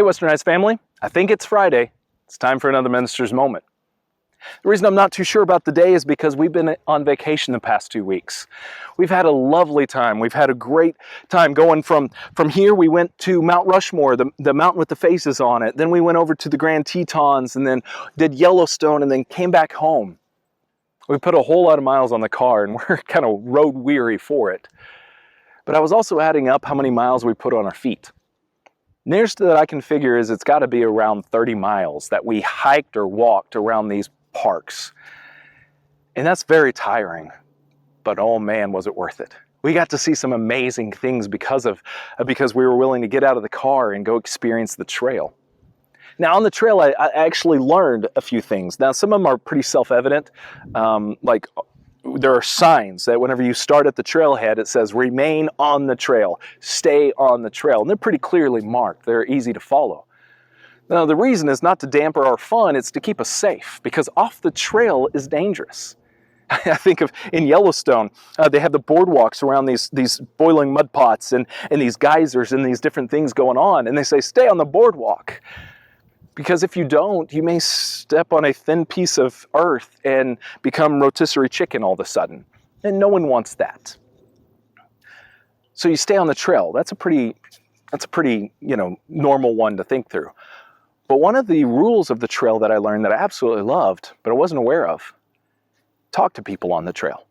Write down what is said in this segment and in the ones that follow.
Hey, Westernized family. I think it's Friday. It's time for another Minister's Moment. The reason I'm not too sure about the day is because we've been on vacation the past 2 weeks. We've had a lovely time. We've had a great time going from here. We went to Mount Rushmore, the mountain with the faces on it. Then we went over to the Grand Tetons and then did Yellowstone and then came back home. We put a whole lot of miles on the car and we're kind of road weary for it. But I was also adding up how many miles we put on our feet. Nearest that I can figure is it's got to be around 30 miles that we hiked or walked around these parks. And that's very tiring, but oh man, was it worth it. We got to see some amazing things because we were willing to get out of the car and go experience the trail. Now on the trail, I actually learned a few things. Now some of them are pretty self-evident, like there are signs that whenever you start at the trailhead, it says remain on the trail, stay on the trail. And they're pretty clearly marked. They're easy to follow. Now the reason is not to damper our fun, it's to keep us safe because off the trail is dangerous. I think of in Yellowstone, they have the boardwalks around these boiling mud pots and these geysers and these different things going on. And they say, stay on the boardwalk. Because if you don't, you may step on a thin piece of earth and become rotisserie chicken all of a sudden. And no one wants that. So you stay on the trail. That's a pretty, normal one to think through. But one of the rules of the trail that I learned that I absolutely loved, but I wasn't aware of, talk to people on the trail.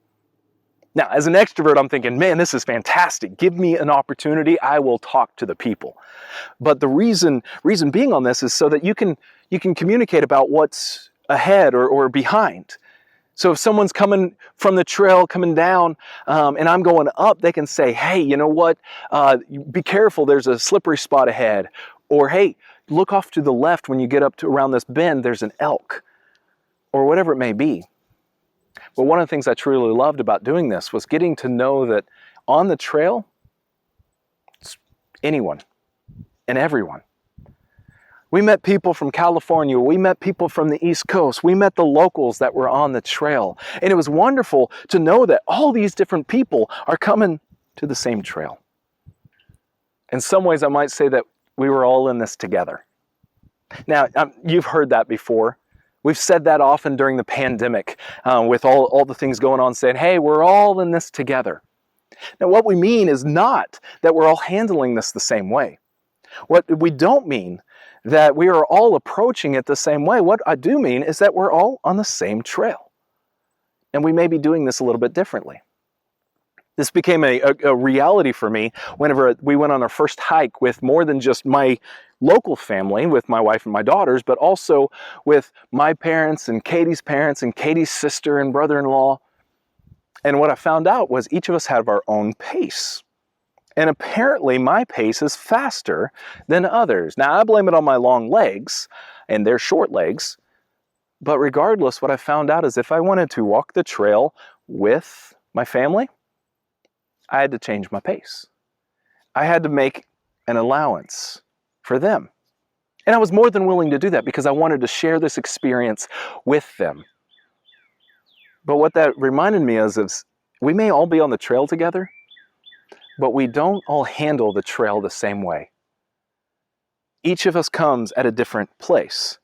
Now, as an extrovert, I'm thinking, man, this is fantastic. Give me an opportunity. I will talk to the people. But the reason being on this is so that you can communicate about what's ahead or behind. So if someone's coming from the trail, coming down, and I'm going up, they can say, hey, you know what? Be careful. There's a slippery spot ahead. Or, hey, look off to the left when you get up to around this bend, there's an elk. Or whatever it may be. But one of the things I truly loved about doing this was getting to know that on the trail, it's anyone and everyone. We met people from California. We met people from the East Coast. We met the locals that were on the trail. And it was wonderful to know that all these different people are coming to the same trail. In some ways, I might say that we were all in this together. Now, you've heard that before. We've said that often during the pandemic with all the things going on, saying, hey, we're all in this together. Now, what we mean is not that we're all handling this the same way. What we don't mean that we are all approaching it the same way. What I do mean is that we're all on the same trail. And we may be doing this a little bit differently. This became a reality for me whenever we went on our first hike with more than just my local family, with my wife and my daughters, but also with my parents and Katie's sister and brother-in-law. And what I found out was each of us have our own pace. And apparently my pace is faster than others. Now I blame it on my long legs and their short legs. But regardless, what I found out is if I wanted to walk the trail with my family, I had to change my pace. I had to make an allowance for them. And I was more than willing to do that because I wanted to share this experience with them. But what that reminded me is we may all be on the trail together, but we don't all handle the trail the same way. Each of us comes at a different place.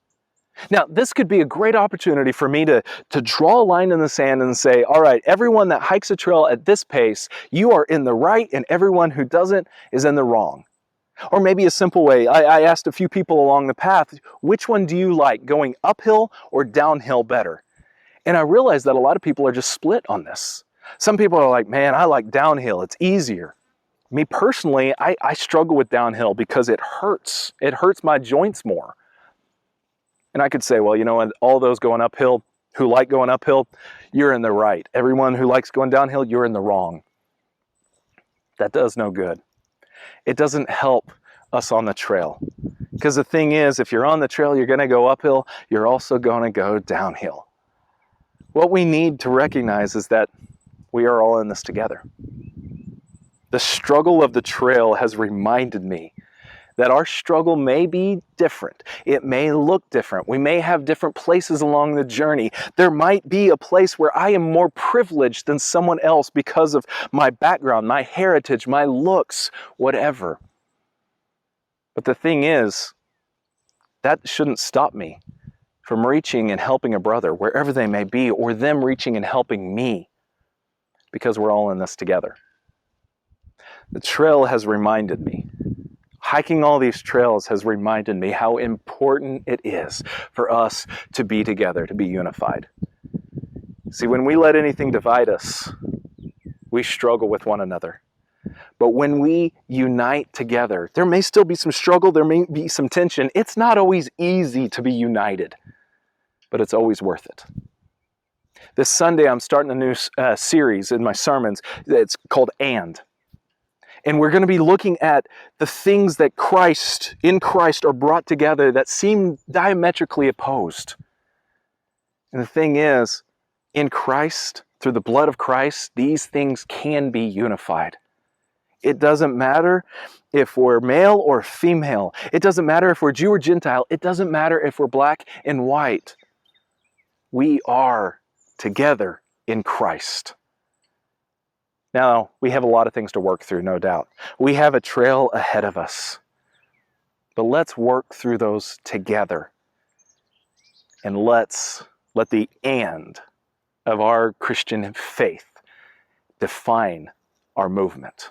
Now, this could be a great opportunity for me to draw a line in the sand and say, all right, everyone that hikes a trail at this pace, you are in the right, and everyone who doesn't is in the wrong. Or maybe a simple way, I asked a few people along the path, which one do you like, going uphill or downhill better? And I realized that a lot of people are just split on this. Some people are like, man, I like downhill, it's easier. Me personally, I struggle with downhill because it hurts. It hurts my joints more. And I could say, well, you know what, all those going uphill, who like going uphill, you're in the right. Everyone who likes going downhill, you're in the wrong. That does no good. It doesn't help us on the trail. Because the thing is, if you're on the trail, you're going to go uphill, you're also going to go downhill. What we need to recognize is that we are all in this together. The struggle of the trail has reminded me that our struggle may be different. It may look different. We may have different places along the journey. There might be a place where I am more privileged than someone else because of my background, my heritage, my looks, whatever. But the thing is, that shouldn't stop me from reaching and helping a brother wherever they may be, or them reaching and helping me, because we're all in this together. The trail has reminded me, hiking all these trails has reminded me how important it is for us to be together, to be unified. See, when we let anything divide us, we struggle with one another. But when we unite together, there may still be some struggle, there may be some tension. It's not always easy to be united, but it's always worth it. This Sunday, I'm starting a new series in my sermons. It's called And we're going to be looking at the things that in Christ are brought together that seem diametrically opposed. And the thing is, in Christ, through the blood of Christ, these things can be unified. It doesn't matter if we're male or female. It doesn't matter if we're Jew or Gentile. It doesn't matter if we're black and white. We are together in Christ. Now, we have a lot of things to work through, no doubt. We have a trail ahead of us. But let's work through those together. And let's let the and of our Christian faith define our movement.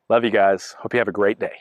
Love you guys. Hope you have a great day.